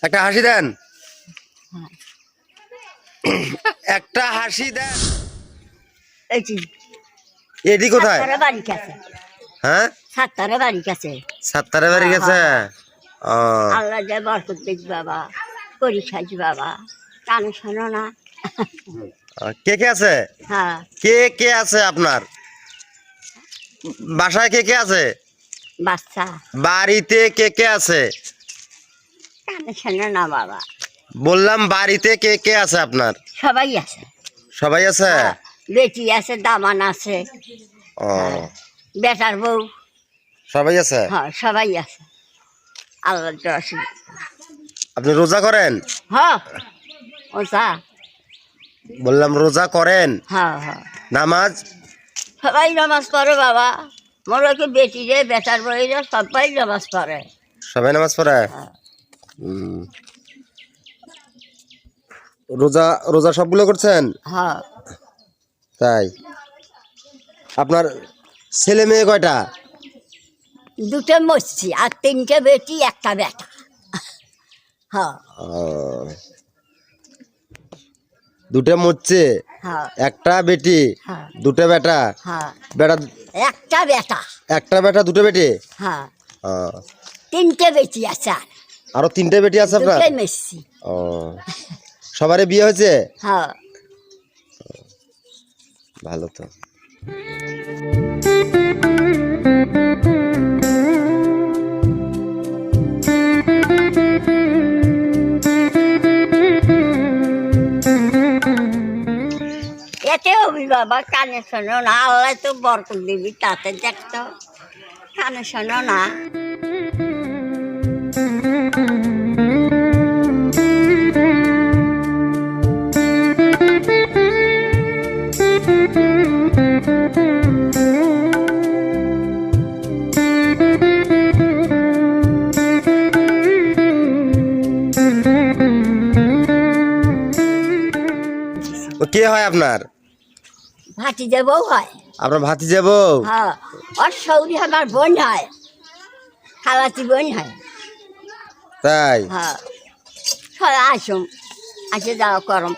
একটা হাসি দেন, একটা হাসি দেন। এটি কোথায়? হ্যাঁ, সাতটারে বাড়ি কাছে। সাতটারে বাড়ি গেছে। আল্লাহ যে বরকত দিক বাবা, করি খাইছি বাবা, কানে শোনো না। কে কে আছে? হ্যাঁ, কে কে আছে আপনার বাসায়? কে কে আছে বাচ্চা বাড়িতে? কে কে আছে? কানে শোনো না বাবা। বললাম বাড়িতে কে কে আছে আপনার? সবাই আছে। সবাই আছে। বেটি আছে, দামান আছে, ও, বেটার বউ, সবাই আছে। হ্যাঁ সবাই আছে। আল্লাহ আপনি রোজা করেন? হ্যাঁ ওটা বললাম রোজা করেন? হ্যাঁ হ্যাঁ, নামাজ? সবাই নামাজ পড়ে বাবা। মনে কি বেটি রে, বেটার বউরা সবাই নামাজ পড়ে। সবাই নামাজ পড়ে। রোজা রোজা সবগুলো করছেন? হ্যাঁ। তাই? আপনার ছেলে মেয়ে কয়টা? দুটো মরছি, আর তিনটে বেটি একটা বেটা। হ্যাঁ। দুটা মরছে, হ্যাঁ একটা বেটি, হ্যাঁ দুটা বেটা। হ্যাঁ, বেটা একটা বেটা। একটা বেটা, দুটো বেটি। হ্যাঁ, তিনটে বেটি আছে। আরো তিনটে বেটি আছে আপনার? দুটোই মরছি। ও, সবারই বিয়ে হয়েছে? হ্যাঁ। ভালো তো। এতে হবি বাবা, কানে শোনো না। আল্লাহ তো বরকত দিবি, তাতে দেখতো। কানে শোনো না। কে হয় আপনার? ভাতিজা বউ হয়। আপনার ভাতিজা বউ? হ্যাঁ, আর সৌরি আমার বোন হয়, খালাতি বোন হয়। তাই? হ্যাঁ, সবাই আসুন, আসে যাওয়া করম,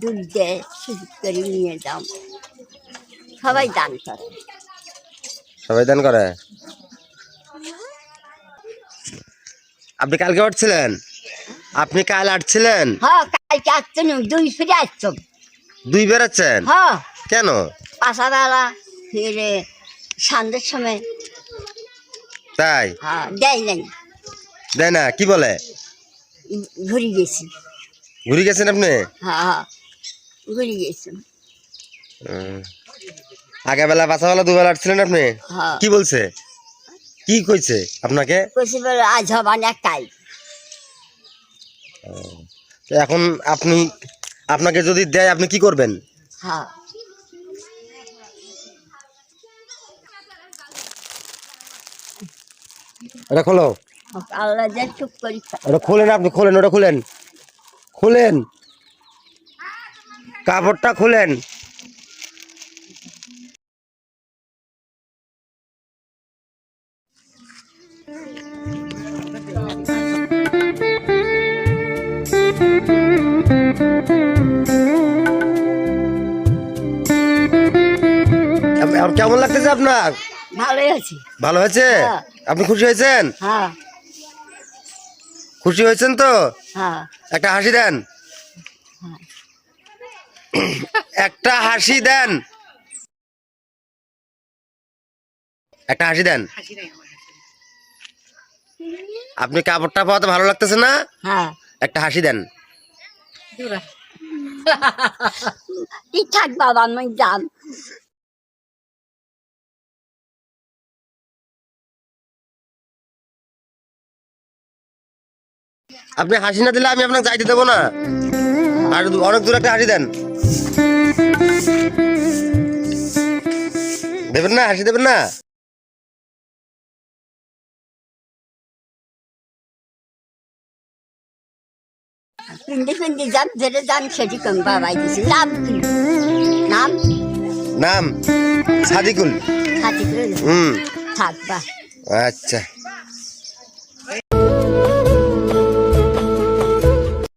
দুধ দেয়, সুযোগ করে নিয়ে যাও। সবাই দান করে। সবাই দান করে। আপনি কালকে আসছিলেন? আপনি কাল আসছিলেন? হ্যাঁ, কালকে আসছেন, দুই ফিরে আসছেন। দুই বেড়াচ্ছেন? হ্যাঁ, কেন? পাশাবেলা ফিরে সন্ধ্যের সময়। তাই? হ্যাঁ, দেয় নাই। দেয় না? কি বলে? ঘুরে গেছি। ঘুরে গেছেন আপনি? হ্যাঁ হ্যাঁ, ঘুরে গেছি। আগে বেলা বাসাবেলা দুবেলা আসছিলেন আপনি? হ্যাঁ। কি বলছে? কি কইছে আপনাকে? কইছি বলে আজ হবান একটাই। এখন আপনি, আপনাকে যদি দেয় আপনি কি করবেন? হ্যাঁ, ওটা খোলো। আল্লাহ যে চুপ করি। ওটা খোলেন, আপনি খোলেন, ওটা খুলেন, খুলেন কাপড়টা খুলেন। কেমন লাগতেছে আপনার? ভালোই আছি। ভালো হয়েছে? হ্যাঁ। আপনি খুশি হয়েছেন? হ্যাঁ খুশি হয়েছেন তো? হ্যাঁ, একটা হাসি দেন, একটা হাসি দেন, একটা হাসি দেন। আপনি কাপড়টা পাওয়াতে ভালো লাগতেছে না? হ্যাঁ, একটা হাসি দেন। ঠিক থাক বাবা, আমি যান। আপনি হাসি না দিলে আমি আপনাকে যাইতে দেবো না। আর অনেক দূর একটা হাসি দেন। দেবেন না? হাসি দেবেন না? পিন্ডি পিন্ডি যান, যেটা যান সেটি কম বাবাই দিছি। নাম কি? নাম নাম সাদিকুল। সাথী করে হুম, থাকবা। আচ্ছা।